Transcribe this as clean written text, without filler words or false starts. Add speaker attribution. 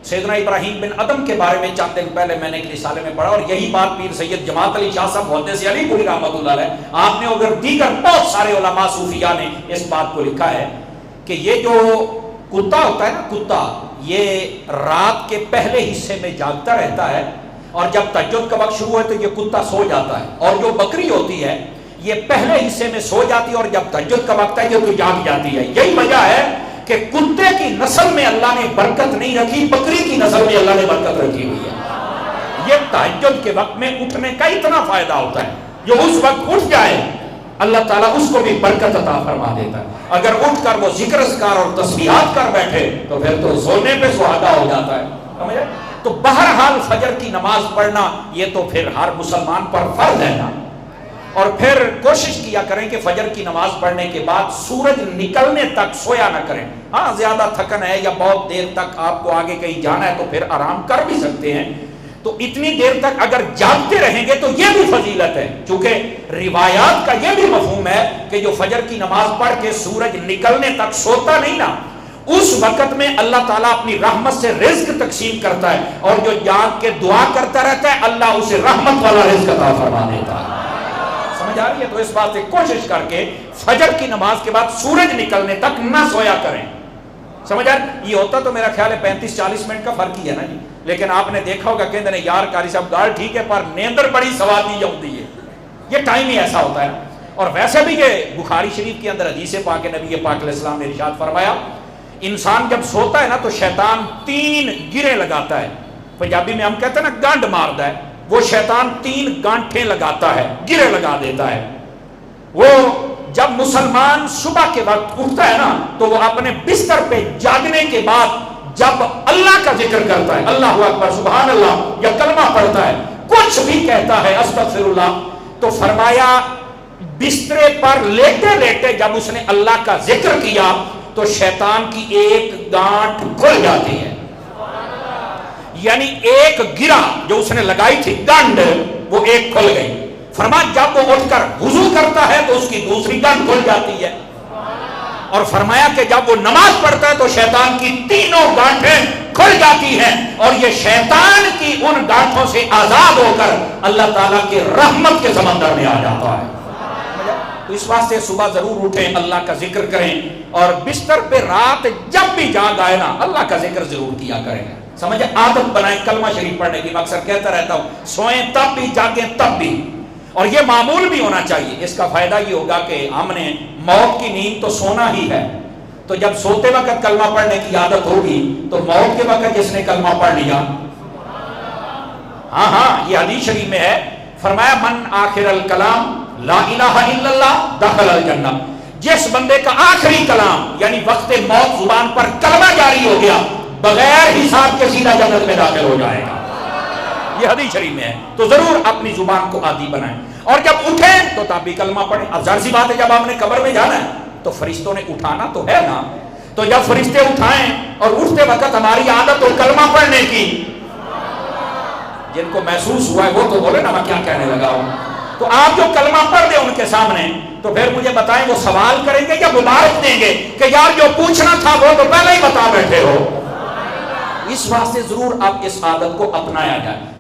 Speaker 1: سیدنا ابراہیم بن ادم کے بارے میں چند دن پہلے میں نے ایک رسالے میں پڑھا، اور یہی بات پیر سید جماعت علی شاہ صاحب محدث علی پوری رحمۃ اللہ علیہ، آپ نے اگر دیگر بہت سارے علماء صوفیاء نے اس بات کو لکھا ہے کہ یہ جو کتا ہوتا ہے نا، کتا یہ رات کے پہلے حصے میں جاگتا رہتا ہے، اور جب تہجد کا وقت شروع ہے تو یہ کتا سو جاتا ہے، اور جو بکری ہوتی ہے یہ پہلے حصے میں سو جاتی ہے، اور جب تہجد کا وقت ہے یہ تو جاگ جاتی ہے۔ یہی وجہ ہے کہ کتے کی نسل میں اللہ نے برکت نہیں رکھی، بکری کی نسل میں اللہ نے برکت رکھی ہوئی ہے۔ یہ تہجد کے وقت میں اٹھنے کا اتنا فائدہ ہوتا ہے، جو اس وقت اٹھ جائے اللہ تعالیٰ اس کو بھی برکت عطا فرما دیتا ہے۔ اگر اٹھ کر وہ ذکر اذکار اور تسبیحات کر بیٹھے تو پھر تو سونے پہ سہاگا ہو جاتا ہے، سمجھے؟ تو بہرحال فجر کی نماز پڑھنا یہ تو پھر ہر مسلمان پر فرض ہے نا، اور پھر کوشش کیا کریں کہ فجر کی نماز پڑھنے کے بعد سورج نکلنے تک سویا نہ کریں۔ ہاں زیادہ تھکن ہے یا بہت دیر تک آپ کو آگے کہیں جانا ہے تو پھر آرام کر بھی سکتے ہیں، تو اتنی دیر تک اگر جاگتے رہیں گے تو یہ بھی فضیلت ہے، چونکہ روایات کا یہ بھی مفہوم ہے کہ جو فجر کی نماز پڑھ کے سورج نکلنے تک سوتا نہیں نا، اس وقت میں اللہ تعالیٰ اپنی رحمت سے رزق تقسیم کرتا ہے، اور جو جاگ کے دعا کرتا رہتا ہے اللہ اسے رحمت والا رزق عطا فرما دیتا ہے۔ سمجھ آ رہی ہے؟ تو اس بات سے کوشش کر کے فجر کی نماز کے بعد سورج نکلنے تک نہ سویا کریں۔ سمجھ آ رہی؟ یہ ہوتا تو میرا خیال ہے 35-40 منٹ کا فرق ہی ہے نا جی، لیکن آپ نے دیکھا ہوگا کہ یار قاری صاحب گال ٹھیک ہے پر نیندر بڑی سواد نہیں ہوتی ہے، یہ ٹائم ہی ایسا ہوتا ہے۔ اور ویسے بھی یہ بخاری شریف کے اندر حدیث پاک نبی پاک علیہ السلام نے ارشاد فرمایا، انسان جب سوتا ہے نا تو شیطان 3 گرے لگاتا ہے، پنجابی میں ہم کہتے ہیں نا گانڈ مارتا ہے، وہ شیطان 3 گانٹھیں لگاتا ہے، گرے لگا دیتا ہے۔ وہ جب مسلمان صبح کے وقت اٹھتا ہے نا تو وہ اپنے بستر پہ جاگنے کے بعد جب اللہ کا ذکر کرتا ہے، اللہ اکبر سبحان اللہ یا کلمہ پڑھتا ہے، کچھ بھی کہتا ہے استغفر اللہ، تو فرمایا بسترے پر لیٹے لیٹے جب اس نے اللہ کا ذکر کیا تو شیطان کی ایک گانٹھ کھل جاتی ہے، یعنی ایک گرا جو اس نے لگائی تھی گانڈ وہ ایک کھل گئی۔ فرمایا جب وہ اٹھ کر وضو کرتا ہے تو اس کی دوسری گانٹھ کھل جاتی ہے، اور فرمایا کہ جب وہ نماز پڑھتا ہے تو شیطان کی 3 گانٹھیں کھل جاتی ہیں، اور یہ شیطان کی ان گانٹھوں سے آزاد ہو کر اللہ تعالیٰ کے رحمت کے سمندر میں آ جاتا ہے۔ تو اس واسطے صبح ضرور اٹھیں، اللہ کا ذکر کریں، اور بستر پہ رات جب بھی جاگ آئے نا اللہ کا ذکر ضرور کیا کریں، سمجھے؟ عادت بنائیں کلمہ شریف پڑھنے کی۔ میں اکثر کہتا رہتا ہوں سوئیں تب بھی جاگیں تب بھی، اور یہ معمول بھی ہونا چاہیے۔ اس کا فائدہ یہ ہوگا کہ ہم نے موت کی نیند تو سونا ہی ہے، تو جب سوتے وقت کلمہ پڑھنے کی عادت ہوگی تو موت کے وقت جس نے کلمہ پڑھ لیا، ہاں یہ حدیث شریف میں ہے، فرمایا من آخر الکلام لا الہ الا اللہ دخل الجنہ، جس بندے کا آخری کلام یعنی وقت موت زبان پر کلمہ جاری ہو گیا بغیر حساب کے سیدھا جنت میں داخل ہو جائے گا، یہ حدیث شریف میں ہے۔ تو ضرور اپنی زبان کو عادی بنائیں، اور جب اٹھیں تو تب بھی کلمہ پڑھیں۔ اب ظاہر سی بات ہے جب آپ نے قبر میں جانا ہے تو فرشتوں نے اٹھانا تو ہے نا، تو جب فرشتے اٹھائیں اور اٹھتے وقت ہماری عادت ہو کلمہ پڑھنے کی، جن کو محسوس ہوا ہے وہ تو بولے نا میں کیا کہنے لگا ہوں، تو آپ جو کلمہ پڑھ دیں ان کے سامنے تو پھر مجھے بتائیں وہ سوال کریں گے یا مبارک دیں گے کہ یار جو پوچھنا تھا وہ تو پہلے ہی بتا بیٹھے ہو۔ اس واسطے ضرور آپ اس عادت کو اپنایا جائے۔